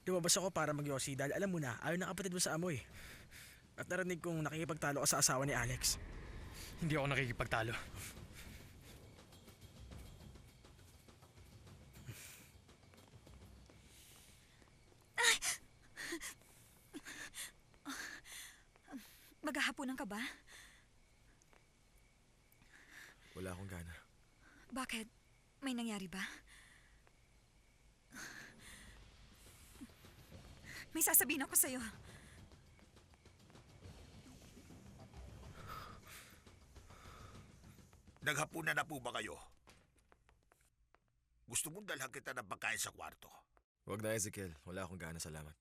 Lumabas ako para magyosi dahil alam mo na, ayaw ng kapatid mo sa amoy. At narinig kong nakikipagtalo ka sa asawa ni Alex. Hindi ako nakikipagtalo. Maghahaponan ka ba? Wala akong gana. Bakit? May nangyari ba? May sasabihin ako sa'yo. Naghapunan na po ba kayo? Gusto mong dalhan kita ng pagkain sa kwarto? Huwag na, Ezekiel. Wala akong gana, salamat.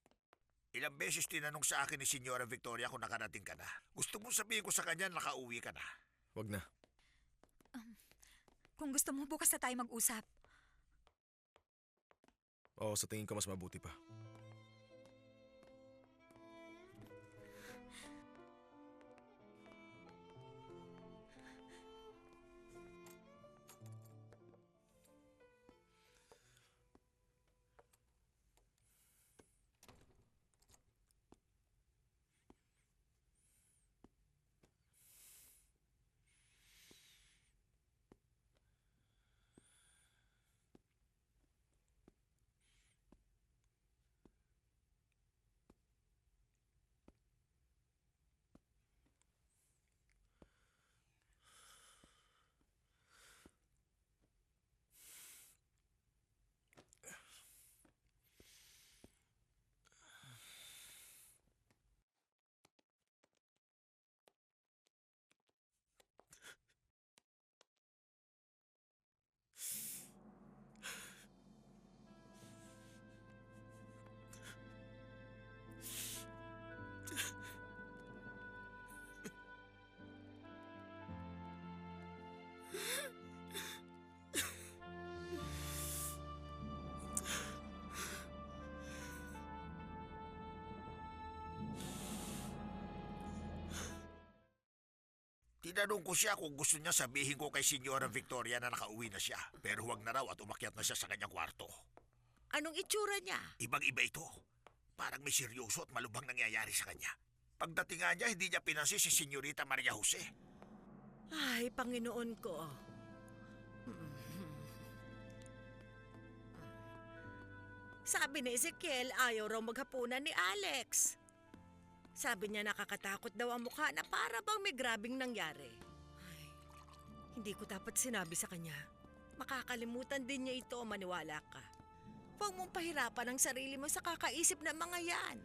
Ilang beses tinanong sa akin ni Senyora Victoria kung nakarating ka na. Gusto mong sabihin ko sa kanya nakauwi ka na. Huwag na. Kung gusto mo, bukas na tayo mag-usap. Oo, sa tingin ko mas mabuti pa. Tinanong ko siya kung gusto niya sabihin ko kay Senyora Victoria na nakauwi na siya. Pero huwag na raw at umakyat na siya sa kanyang kwarto. Anong itsura niya? Ibang-iba ito. Parang may seryoso at malubhang nangyayari sa kanya. Pagdating nga niya, hindi niya pinansin si Senyorita Maria Jose. Ay, Panginoon ko. Sabi ni Ezekiel, ayaw raw maghapunan ni Alex. Sabi niya nakakatakot daw ang mukha na para bang may grabing nangyari. Ay, hindi ko dapat sinabi sa kanya. Makakalimutan din niya ito, maniwala ka. Huwag mong pahirapan ang sarili mo sa kakaisip ng mga yan.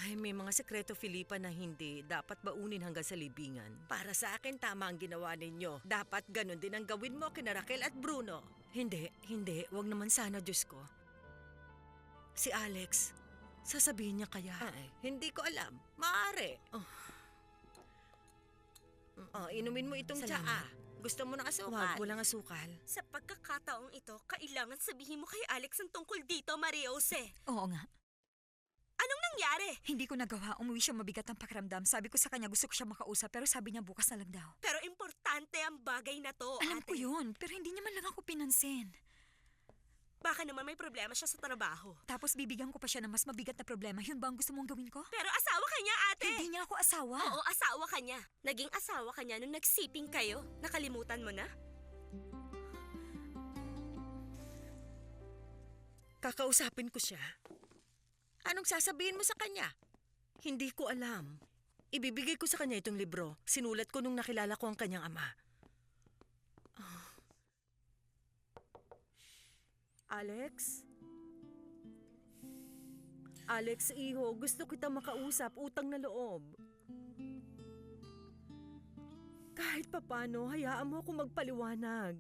Ay, may mga sekreto, Filipa, na hindi dapat baunin hanggang sa libingan. Para sa akin, tama ang ginawa ninyo. Dapat ganun din ang gawin mo kina Raquel at Bruno. Hindi. Huwag naman sana, Diyos ko. Si Alex, sasabihin niya kaya? Ay, hindi ko alam. Maaari. Inumin mo itong Salamat. tsaa. Gusto mo ng asukal? Huwag, walang asukal. Sa pagkakataong ito, kailangan sabihin mo kay Alex ang tungkol dito, Maria Jose. Oo nga. Anong nangyari? Hindi ko nagawa. Umuwi siya mabigat ang pakiramdam. Sabi ko sa kanya gusto ko siya makausap pero sabi niya bukas na lang daw. Pero importante ang bagay na to, Alam ate. ko yun, pero hindi niya man lang ako pinansin. Baka naman may problema siya sa trabaho. Tapos bibigyan ko pa siya ng mas mabigat na problema. Yun ba ang gusto mong gawin ko? Pero asawa ka niya, ate! Hindi niya ako asawa. Oo, asawa ka niya. Naging asawa ka niya nung nagsiping kayo. Nakalimutan mo na? Kakausapin ko siya. Anong sasabihin mo sa kanya? Hindi ko alam. Ibibigay ko sa kanya itong libro. Sinulat ko nung nakilala ko ang kanyang ama. Alex? Alex, iho, gusto kita makausap, utang na loob. Kahit papano, hayaan mo ako magpaliwanag.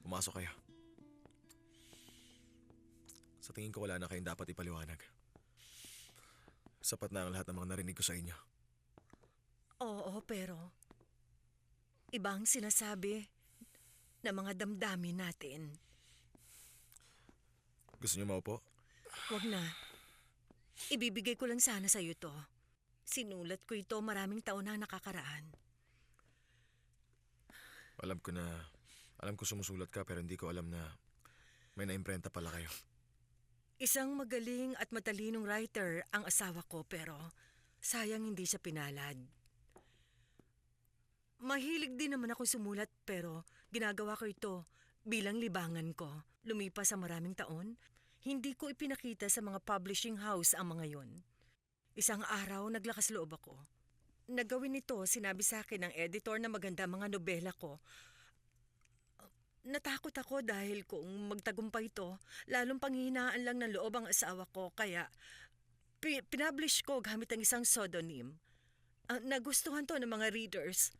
Pumasok kayo. Sa tingin ko wala na kayong dapat ipaliwanag. Sapat na ang lahat ng mga narinig ko sa inyo. Oo, pero ibang sinasabi ng mga damdamin natin. Gusto niyo maupo? Huwag na. Ibibigay ko lang sana sa'yo to. Sinulat ko ito maraming taon na nakakaraan. Alam ko sumusulat ka pero hindi ko alam na may naimprenta pala kayo. Isang magaling at matalinong writer ang asawa ko pero sayang hindi siya pinalad. Mahilig din naman ako sumulat pero ginagawa ko ito bilang libangan ko. Lumipas ang maraming taon, hindi ko ipinakita sa mga publishing house ang mga yon. Isang araw naglakas loob ako. Nagawin nito, sinabi sa akin ng editor na maganda mga nobela ko. Natakot ako dahil kung magtagumpay ito, lalong panghihinaan lang ng loob ang asawa ko kaya pinablish ko gamit ang isang pseudonym. Nagustuhan to ng mga readers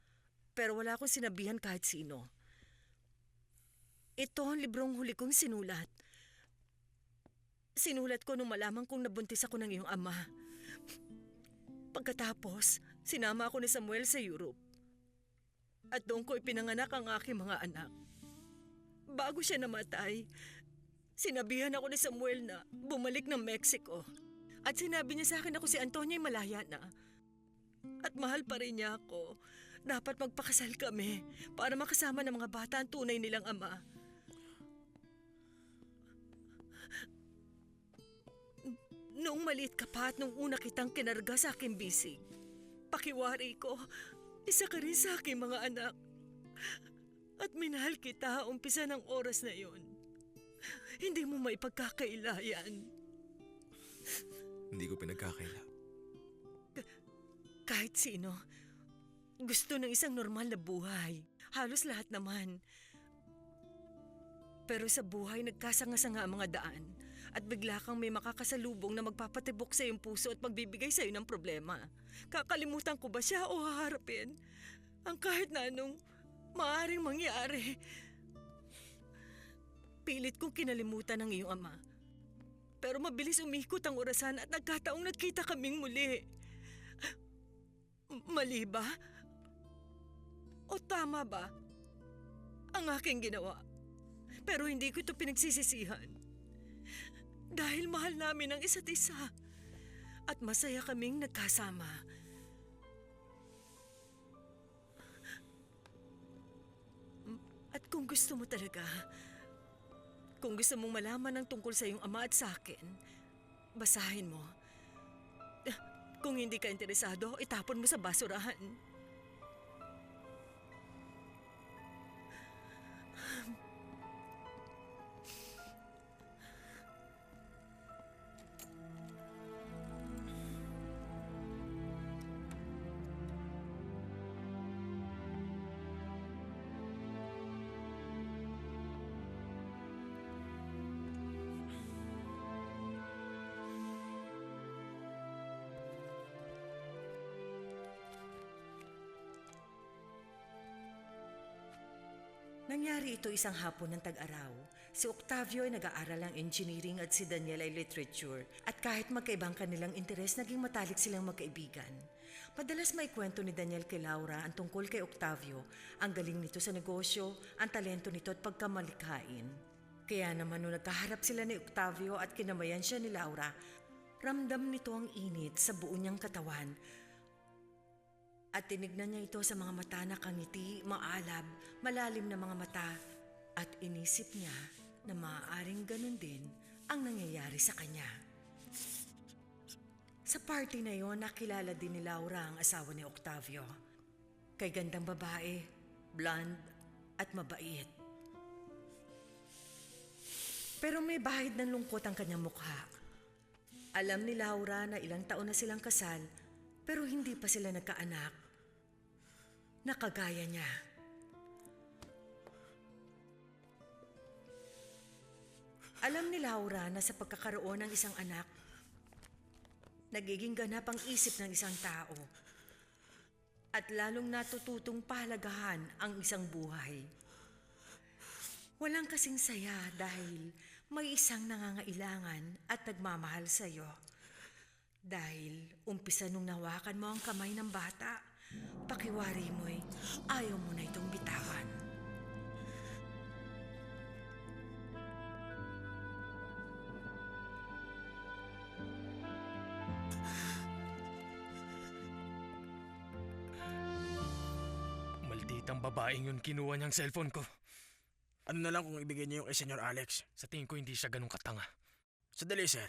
pero wala akong sinabihan kahit sino. Ito ang librong huli kong sinulat. Sinulat ko nung malaman kong nabuntis ako ng iyong ama. Pagkatapos, sinama ako ni Samuel sa Europe. At doon ko ipinanganak ang aking mga anak. Bago siya namatay, sinabihan ako ni Samuel na bumalik ng Mexico. At sinabi niya sa akin ako si Antonia ay malaya na. At mahal pa rin niya ako. Dapat magpakasal kami para makasama ng mga bata ang tunay nilang ama. Noong maliit ka pa at nung una kitang kinarga sa aking bisig, pakiwari ko, isa ka rin sa aking mga anak. At minahal kita umpisa ng oras na yon. Hindi mo maipagkakailayan. Hindi ko pinagkakaila. Kahit sino, gusto ng isang normal na buhay. Halos lahat naman. Pero sa buhay nagkasanga-sanga ang mga daan. At bigla kang may makakasalubong na magpapatibok sa iyong puso at magbibigay sa iyo ng problema. Kakalimutan ko ba siya o haharapin? Ang kahit na anong maaaring mangyari. Pilit kong kinalimutan ang iyong ama. Pero mabilis umikot ang orasan at nagkataong nagkita kaming muli. Mali ba? O tama ba ang aking ginawa? Pero hindi ko ito pinagsisisihan. Dahil mahal namin ang isa't isa at masaya kaming nagkasama. At kung gusto mo talaga, kung gusto mong malaman ang tungkol sa iyong ama at sa akin, basahin mo. Kung hindi ka interesado, itapon mo sa basurahan. Nangyari ito isang hapon ng tag-araw. Si Octavio ay nag-aaral ng engineering at si Daniel ay literature. At kahit magkaibang kanilang interes, naging matalik silang magkaibigan. Madalas may kwento ni Daniel kay Laura ang tungkol kay Octavio, ang galing nito sa negosyo, ang talento nito at pagkamalikhain. Kaya naman nung nagkaharap sila ni Octavio at kinamayan siya ni Laura, ramdam nito ang init sa buo niyang katawan. At tinignan niya ito sa mga mata na kangiti, maalab, malalim na mga mata. At inisip niya na maaaring ganun din ang nangyayari sa kanya. Sa party na yon, nakilala din ni Laura ang asawa ni Octavio. Kay gandang babae, blonde at mabait. Pero may bahid ng lungkot ang kanyang mukha. Alam ni Laura na ilang taon na silang kasal, pero hindi pa sila nagkaanak. Nakagaya niya. Alam ni Laura na sa pagkakaroon ng isang anak, nagiging ganap ang isip ng isang tao at lalong natututong pahalagahan ang isang buhay. Walang kasing saya dahil may isang nangangailangan at nagmamahal sa iyo. Dahil umpisa nung nawakan mo ang kamay ng bata, pakiwari mo'y ayaw mo na itong bitawan. Malditang babaeng yun kinuha niyang cellphone ko. Ano na lang kung ibigay niyo yung kay Senyor Alex? Sa tingin ko hindi siya ganun katanga. Sandali, sir.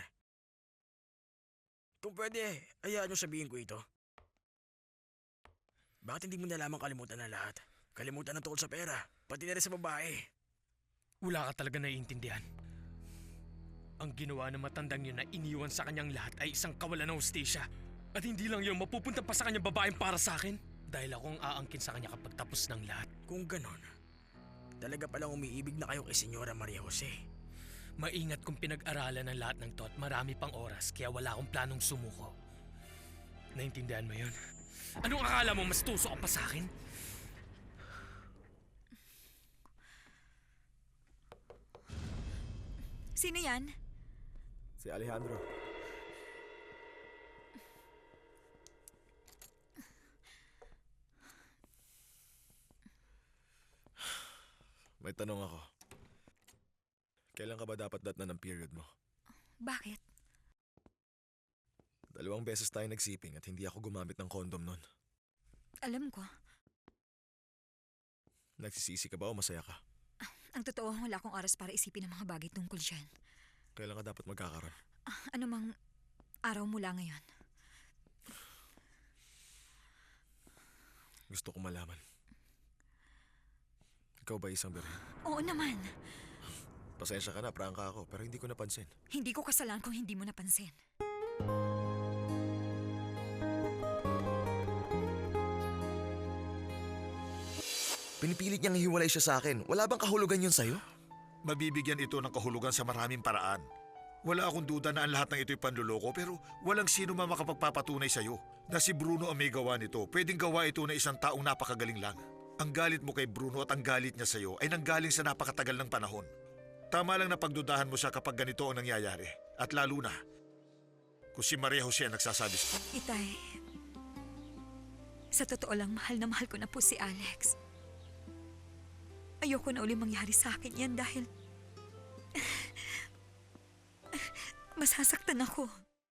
Kung pwede, hayaan niyo sabihin ko ito. Bakit hindi mo na lamang kalimutan na lahat? Kalimutan ng tungkol sa pera, pati na rin sa babae. Wala ka talaga naiintindihan. Ang ginawa ng matandang yun na iniwan sa kanyang lahat ay isang kawalan ng hustisya. At hindi lang yun, mapupunta pa sa kanyang babaeng para sa akin. Dahil ako ang aangkin sa kanya kapag tapos ng lahat. Kung ganon, talaga palang umiibig na kayo kay Senyora Maria Jose. Maingat kong pinag-aralan ng lahat ng to at marami pang oras kaya wala akong planong sumuko. Naintindihan mo yun? Anong akala mo mas tuso ka pa sa akin? Sino yan? Si Alejandro. May tanong ako. Kailan ka ba dapat datnan ng period mo? Bakit? 2 beses tayo nagsiping at hindi ako gumamit ng kondom nun. Alam ko. Nagsisisi ka ba o masaya ka? Ang totoo, wala akong oras para isipin ang mga bagay tungkol dyan. Kailan ka dapat magkakaroon? Ano mang araw mula ngayon. Gusto ko malaman. Ikaw ba isang birhen? Oo naman. Pasensya ka na, prangka ako, pero hindi ko napansin. Hindi ko kasalanan kung hindi mo napansin. Pinipilit niyang hiwalay siya sa akin. Wala bang kahulugan yun sa'yo? Mabibigyan ito ng kahulugan sa maraming paraan. Wala akong duda na ang lahat ng ito'y panluloko pero walang sino man makapagpapatunay sa'yo na si Bruno ang may gawa nito. Pwedeng gawa ito na isang taong napakagaling lang. Ang galit mo kay Bruno at ang galit niya sa'yo ay nanggaling sa napakatagal ng panahon. Tama lang na pagdudahan mo siya kapag ganito ang nangyayari. At lalo na, kung si Maria Jose ang nagsasabi sa... Itay, sa totoo lang, mahal na mahal ko na po si Alex. Ayoko na uli mangyari sa akin yan dahil... masasaktan ako.